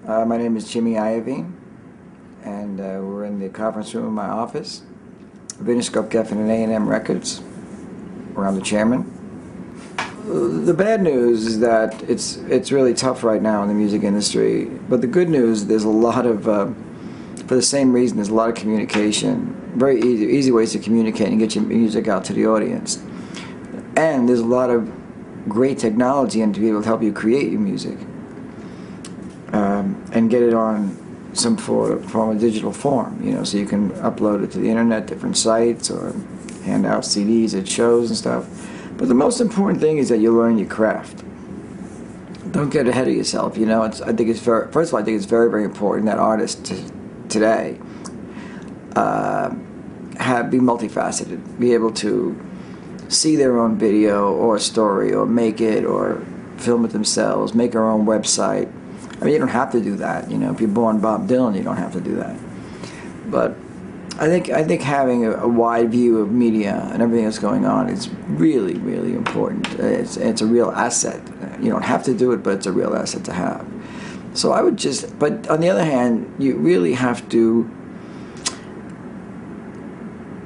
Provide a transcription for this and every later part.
My name is Jimmy Iovine, and we're in the conference room of my office of Interscope, Geffen, and A&M Records, where I'm the chairman. The bad news is that it's really tough right now in the music industry, but the good news, there's a lot of, for the same reason, there's a lot of communication, very easy ways to communicate and get your music out to the audience. And there's a lot of great technology and to be able to help you create your music and get it on some form of digital form, so you can upload it to the internet, different sites, or hand out CDs at shows and stuff. But the most important thing is that you learn your craft. Don't get ahead of yourself. First of all, I think it's very, very important that artists today be multifaceted, be able to see their own video or story, or make it, or film it themselves, make their own website. I mean, you don't have to do that. If you're born Bob Dylan, you don't have to do that. But I think having a wide view of media and everything that's going on is really, really important. It's a real asset. You don't have to do it, but it's a real asset to have. So I would but on the other hand, you really have to,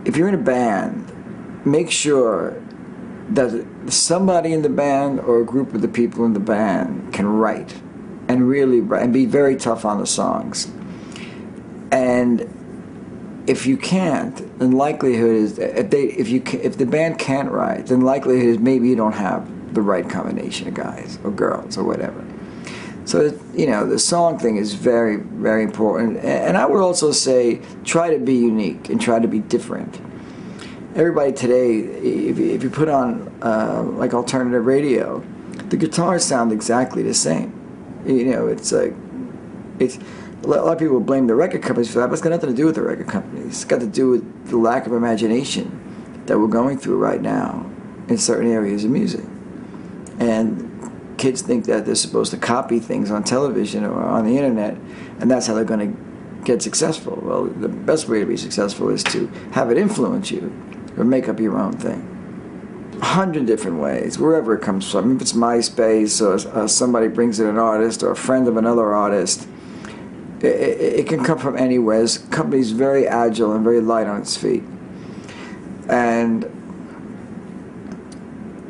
if you're in a band, make sure that somebody in the band or a group of the people in the band can write and really write and be very tough on the songs. And if you can't, then likelihood is if the band can't write, then likelihood is maybe you don't have the right combination of guys or girls or whatever. So the song thing is very, very important. And I would also say try to be unique and try to be different. Everybody today, if you put on like alternative radio, the guitars sound exactly the same. It's like a lot of people blame the record companies for that, but it's got nothing to do with the record companies. It's got to do with the lack of imagination that we're going through right now in certain areas of music. And kids think that they're supposed to copy things on television or on the internet, and that's how they're going to get successful. Well, the best way to be successful is to have it influence you or make up your own thing. 100 different ways, wherever it comes from. If it's MySpace or somebody brings in an artist or a friend of another artist, it can come from anywhere. This company's very agile and very light on its feet. And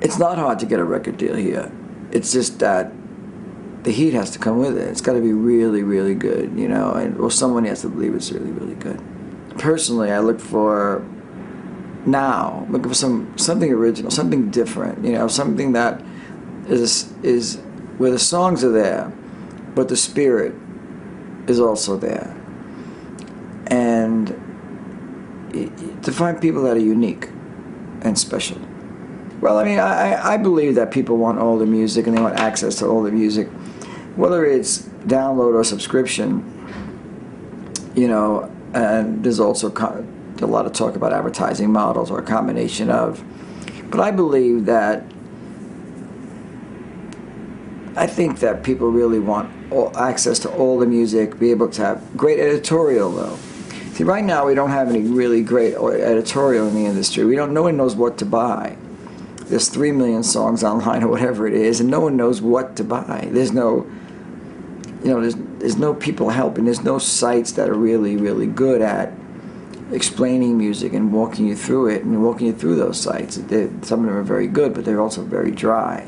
it's not hard to get a record deal here. It's just that the heat has to come with it. It's got to be really, really good, or someone has to believe it's really, really good. Personally, I look for something original, something different, something that is where the songs are there, but the spirit is also there. And to find people that are unique and special. Well, I mean, I believe that people want all the music and they want access to all the music, whether it's download or subscription, and there's also a lot of talk about advertising models or a combination of. But I believe that, I think that people really want access to all the music, be able to have great editorial though. See, right now we don't have any really great editorial in the industry. No one knows what to buy. There's 3 million songs online or whatever it is, and no one knows what to buy. There's no, there's no people helping. There's no sites that are really, really good at explaining music and walking you through it and walking you through those sites. Some of them are very good, but they're also very dry.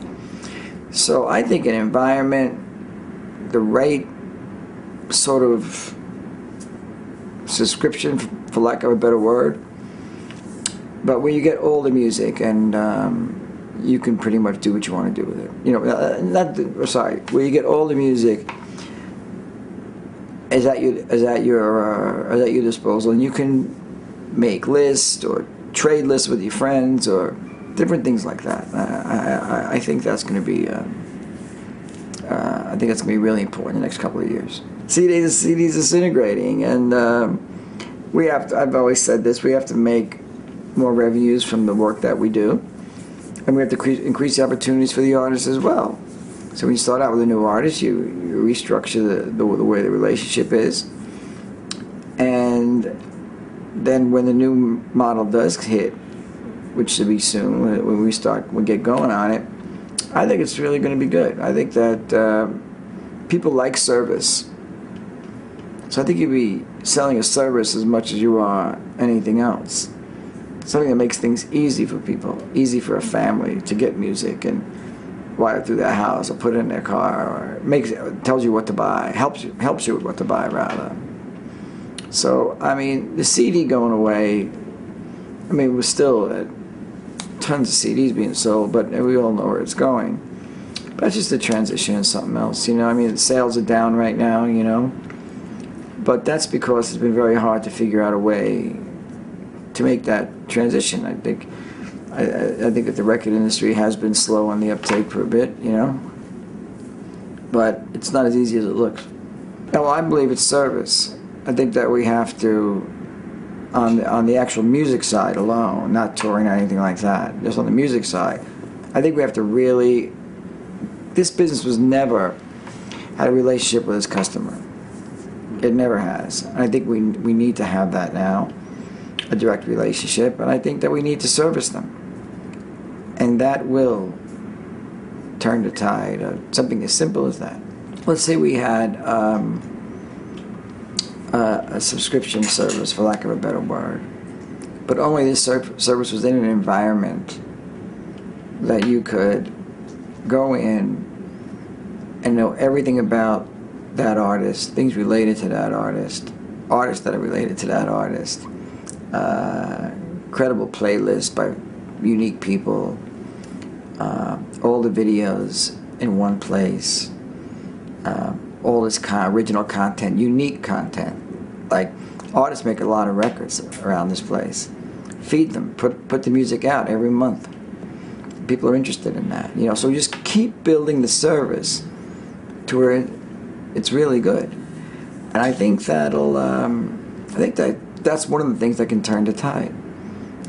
So I think an environment, the right sort of subscription, for lack of a better word, but where you get all the music and you can pretty much do what you want to do with it. Where you get all the music is at your disposal, and you can make lists or trade lists with your friends or different things like that. I think that's going to be really important in the next couple of years. CDs disintegrating, and I've always said this. We have to make more revenues from the work that we do, and we have to increase the opportunities for the artists as well. So when you start out with a new artist, you restructure the way the relationship is, and then when the new model does hit, which should be soon, when we get going on it, I think it's really going to be good. I think that people like service, So I think you'd be selling a service as much as you are anything else. Something that makes things easy for people, easy for a family to get music and wire it through their house or put it in their car, or tells you what to buy, helps you with what to buy rather. So I mean, the CD going away. I mean, we're still tons of CDs being sold, but we all know where it's going. But that's just a transition to something else, you know. I mean, the sales are down right now, you know. But that's because it's been very hard to figure out a way to make that transition. I think that the record industry has been slow on the uptake for a bit, you know. But it's not as easy as it looks. Well, I believe it's service. I think that we have to, on the actual music side alone, not touring or anything like that, just on the music side, I think we have to really, this business was never had a relationship with its customer. It never has. And I think we need to have that now, a direct relationship, and I think that we need to service them. And that will turn the tide of something as simple as that. Let's say we had a subscription service, for lack of a better word, but only this service was in an environment that you could go in and know everything about that artist, things related to that artist, artists that are related to that artist, credible playlists by unique people, all the videos in one place, all this original content, unique content. Like, artists make a lot of records around this place. Feed them, put the music out every month. People are interested in that, you know. So just keep building the service to where it's really good, and I think that'll. I think that's one of the things that can turn the tide.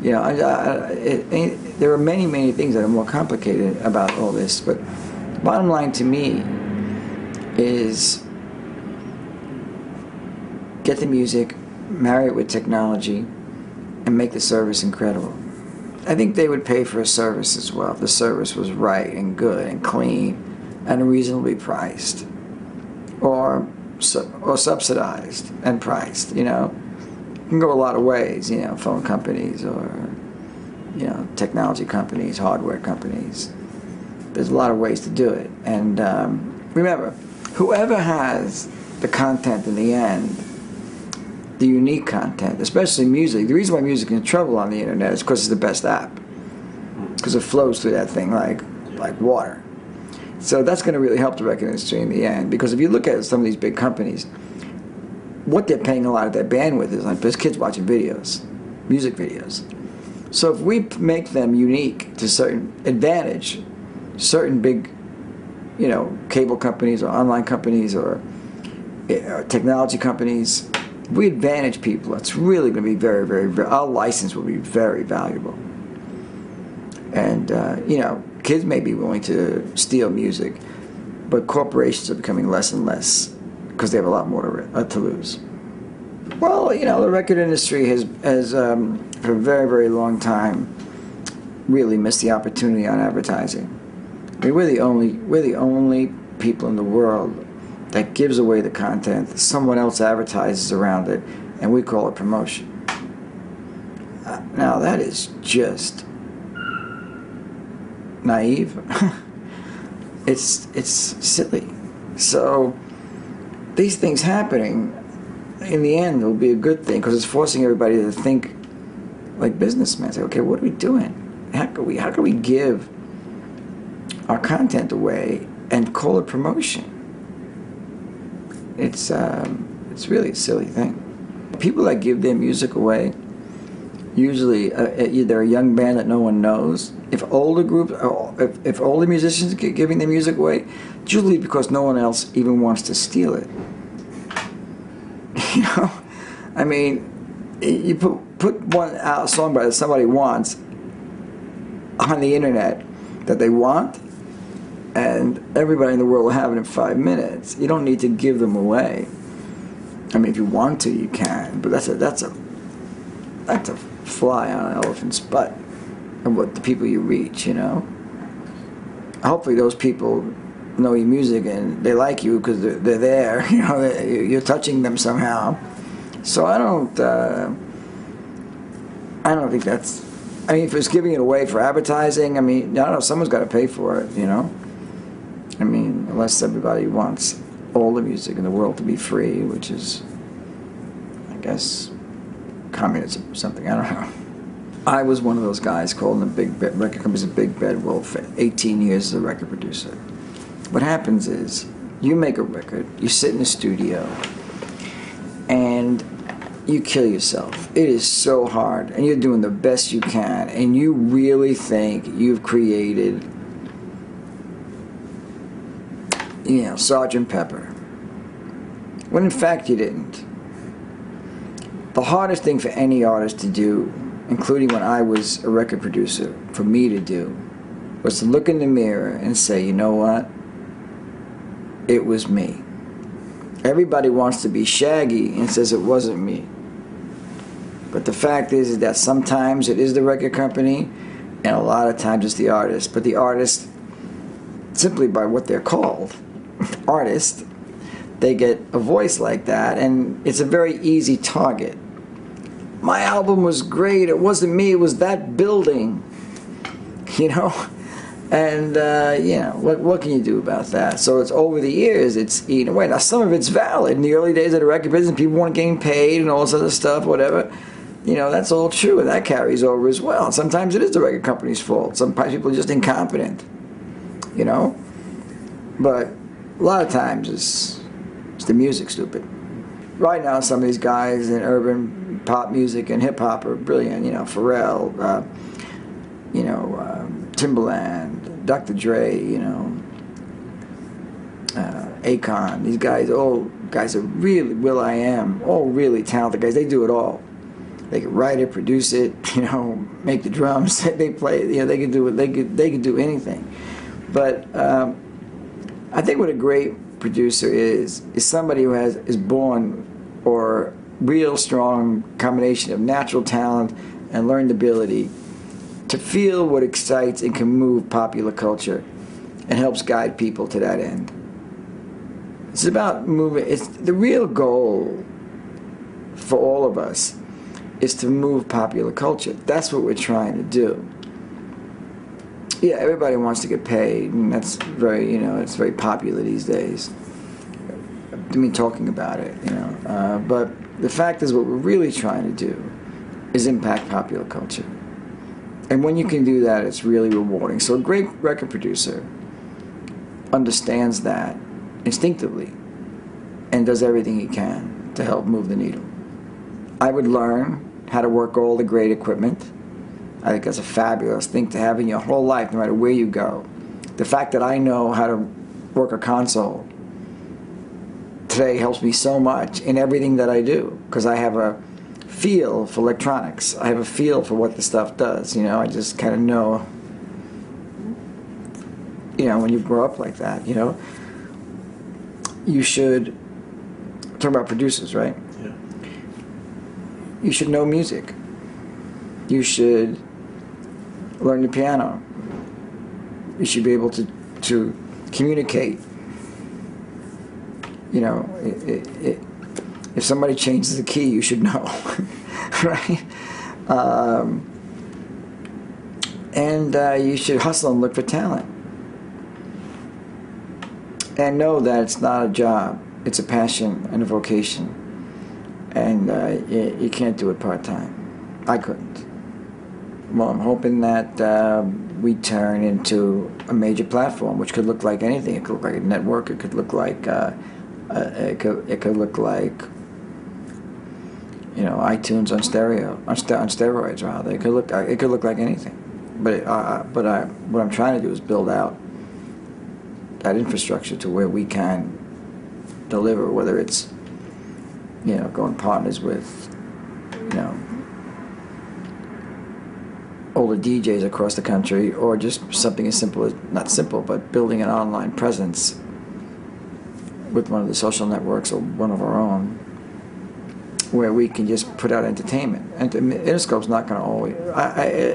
You know, there are many things that are more complicated about all this, but the bottom line to me is get the music, marry it with technology, and make the service incredible. I think they would pay for a service as well if the service was right and good and clean and reasonably priced, or subsidized and priced. You know, it can go a lot of ways. You know, phone companies or, you know, technology companies, hardware companies. There's a lot of ways to do it. And remember, whoever has the content in the end, the unique content, especially music. The reason why music is in trouble on the internet is because it's the best app, because it flows through that thing like water. So that's going to really help the record industry in the end, because if you look at some of these big companies, what they're paying a lot of their bandwidth is like there's kids watching videos, music videos. So if we make them unique to certain advantage, certain big, you know, cable companies or online companies or technology companies, if we advantage people, it's really going to be very, our license will be very valuable. And, you know, kids may be willing to steal music, but corporations are becoming less and less because they have a lot more to lose. Well, you know, the record industry has for a very long time really missed the opportunity on advertising. I mean, we're the only people in the world that gives away the content, someone else advertises around it, and we call it promotion. Now that is just naive. It's silly. So these things happening, in the end, will be a good thing, because it's forcing everybody to think like businessmen. Say, okay, what are we doing? How can we give our content away and call it promotion? It's really a silly thing. People that give their music away, usually they're a young band that no one knows. If older musicians are giving their music away, it's usually because no one else even wants to steal it. You know, I mean, you put a song by that somebody wants on the internet that they want, and everybody in the world will have it in 5 minutes. You don't need to give them away. I mean, if you want to, you can, but that's a fly on an elephant's butt of what the people you reach, you know. Hopefully those people know your music and they like you because they're there. You know, you're touching them somehow. So I don't think that's. I mean, if it's giving it away for advertising, I mean, I don't know. Someone's got to pay for it. You know. I mean, unless everybody wants all the music in the world to be free, which is, I guess, communism or something. I don't know. I was one of those guys called in the big record companies a big bad wolf for 18 years as a record producer. What happens is, you make a record, you sit in the studio, and you kill yourself. It is so hard, and you're doing the best you can, and you really think you've created, you know, Sgt. Pepper. When in fact you didn't. The hardest thing for any artist to do, including when I was a record producer, for me to do, was to look in the mirror and say, you know what? It was me. Everybody wants to be Shaggy and says it wasn't me. But the fact is that sometimes it is the record company, and a lot of times it's the artist. But the artist, simply by what they're called, artist, they get a voice like that, and it's a very easy target. My album was great. It wasn't me. It was that building, you know. And you know, what can you do about that? So it's over the years, it's eaten away. Now some of it's valid. In the early days of the record business, people weren't getting paid and all this other stuff, whatever. You know, that's all true, and that carries over as well. Sometimes it is the record company's fault. Sometimes people are just incompetent, you know. But a lot of times it's the music, stupid. Right now, some of these guys in urban pop music and hip hop are brilliant. You know, Pharrell, Timbaland, Dr. Dre, you know, Akon. These guys, all guys are really, Will.i.am, all really talented guys. They do it all. They can write it, produce it, you know, make the drums. They play, you know, they can do it. They can do anything. But I think what a great producer is somebody who is born or real strong combination of natural talent and learned ability to feel what excites and can move popular culture and helps guide people to that end. It's about moving. It's the real goal for all of us is to move popular culture. That's what we're trying to do. Yeah, everybody wants to get paid, and that's very, you know, it's very popular these days. I mean, talking about it, you know. But the fact is, what we're really trying to do is impact popular culture. And when you can do that, it's really rewarding. So a great record producer understands that instinctively and does everything he can to help move the needle. I would learn how to work all the great equipment. I think that's a fabulous thing to have in your whole life, no matter where you go. The fact that I know how to work a console today helps me so much in everything that I do, because I have a feel for electronics. I have a feel for what the stuff does. You know, I just kind of know, you know, when you grow up like that, you know. You should, talk about producers, right? Yeah. You should know music. You should learn the piano. You should be able to communicate. You know, if somebody changes the key, you should know, right? And you should hustle and look for talent. And know that it's not a job, it's a passion and a vocation. And you can't do it part-time. I couldn't. Well, I'm hoping that we turn into a major platform, which could look like anything. It could look like a network. It could look like it could look like, you know, iTunes on steroids, rather. It could look like anything. But what I'm trying to do is build out that infrastructure to where we can deliver, whether it's, you know, going partners with, you know, older DJs across the country, or just something as simple as, not simple, but building an online presence with one of the social networks or one of our own, where we can just put out entertainment. And Interscope's not going to always,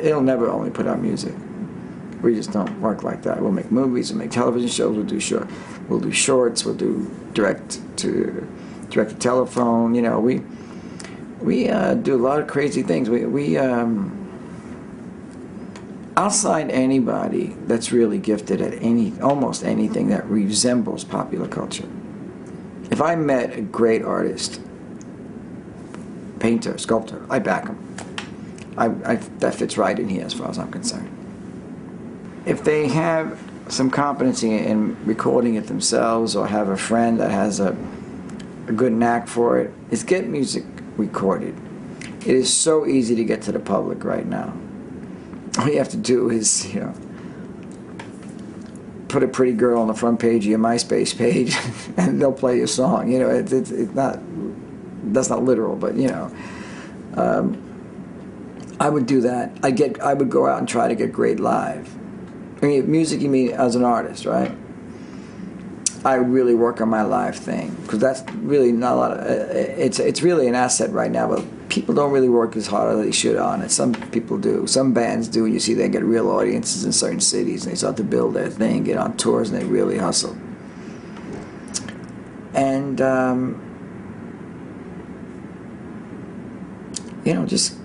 it'll never only put out music. We just don't work like that. We'll make movies, we'll make television shows, we'll do shorts, we'll do direct to telephone. You know, we do a lot of crazy things. We outside anybody that's really gifted at almost anything that resembles popular culture. If I met a great artist, painter, sculptor, I back him. That fits right in here as far as I'm concerned. If they have some competency in recording it themselves, or have a friend that has a good knack for it, is get music recorded. It is so easy to get to the public right now. All you have to do is, you know, put a pretty girl on the front page of your MySpace page, and they'll play your song. You know, it's not, that's not literal, but you know, I would do that. I would go out and try to get great live. I mean, music, you mean as an artist, right? I would really work on my live thing, because that's really not a lot of. It's really an asset right now, but people don't really work as hard as they should on it. Some people do. Some bands do. You see, they get real audiences in certain cities, and they start to build their thing, get on tours, and they really hustle. And you know, just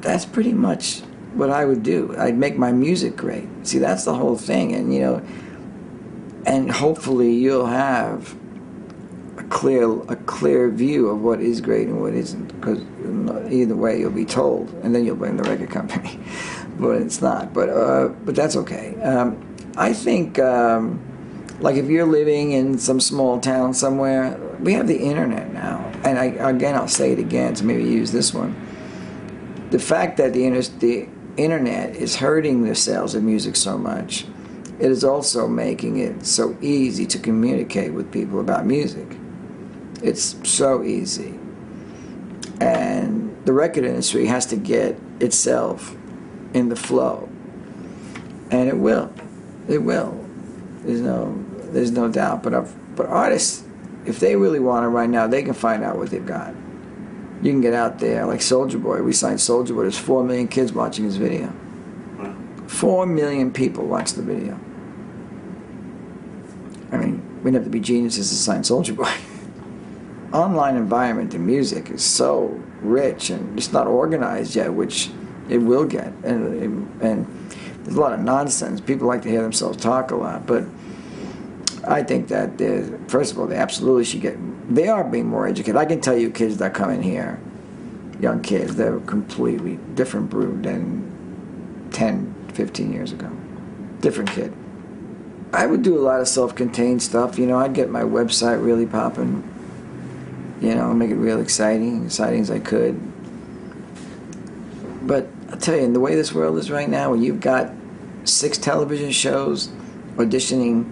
that's pretty much what I would do. I'd make my music great. See, that's the whole thing, and you know, and hopefully you'll have a clear view of what is great and what isn't, because either way you'll be told, and then you'll blame the record company. But it's not. But that's okay. I think like if you're living in some small town somewhere, we have the internet now, and I'll say it again, so maybe use this one. The fact that the internet is hurting the sales of music so much, it is also making it so easy to communicate with people about music. It's so easy. And the record industry has to get itself in the flow. And it will. It will. There's no doubt. But artists, if they really want it right now, they can find out what they've got. You can get out there, like Soulja Boy. We signed Soulja Boy. There's 4 million kids watching his video. 4 million people watch the video. I mean, we didn't have to be geniuses to sign Soulja Boy. Online environment in music is so rich, and it's not organized yet, which it will get. And there's a lot of nonsense. People like to hear themselves talk a lot, but I think that, first of all, they absolutely should get. They are being more educated. I can tell you kids that come in here, young kids, they're a completely different brood than 10, 15 years ago. Different kid. I would do a lot of self-contained stuff. You know, I'd get my website really popping. You know, make it real exciting as I could. But I'll tell you, in the way this world is right now, when you've got 6 television shows auditioning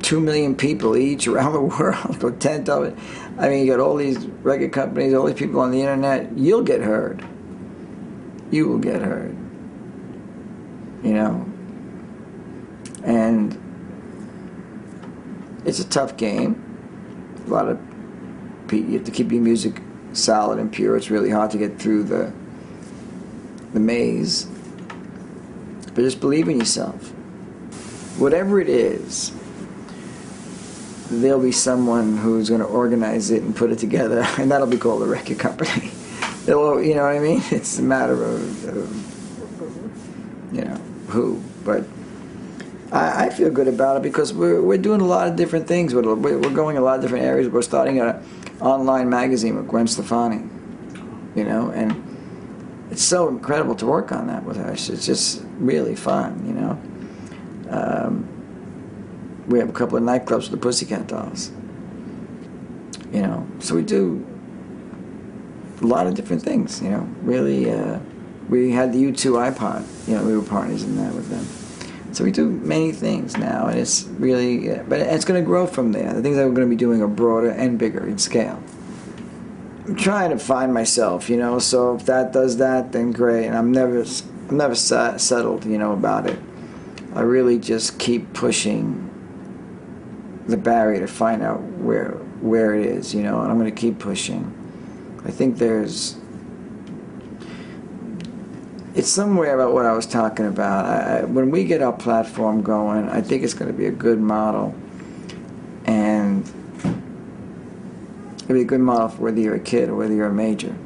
2 million people each around the world, or 10 of it. I mean, you got all these record companies, all these people on the internet. You'll get heard. You will get heard. You know? And it's a tough game. A lot of you have to keep your music solid and pure. It's really hard to get through the maze. But just believe in yourself. Whatever it is, there'll be someone who's going to organize it and put it together, and that'll be called a record company. You know what I mean? It's a matter of you know, who. But I feel good about it, because we're doing a lot of different things. We're going a lot of different areas. We're starting an online magazine with Gwen Stefani, you know, and it's so incredible to work on that with her. It's just really fun, you know. We have a couple of nightclubs with the Pussycat Dolls, you know. So we do a lot of different things, you know. Really, we had the U2 iPod, you know, we were partners in that with them. So we do many things now, and it's really, but it's going to grow from there. The things that we're going to be doing are broader and bigger in scale. I'm trying to find myself, you know. So if that does that, then great. And I'm never settled, you know, about it. I really just keep pushing the barrier to find out where it is, you know. And I'm going to keep pushing. I think there's it's somewhere about what I was talking about. When we get our platform going, I think it's going to be a good model, and it'll be a good model for whether you're a kid or whether you're a major.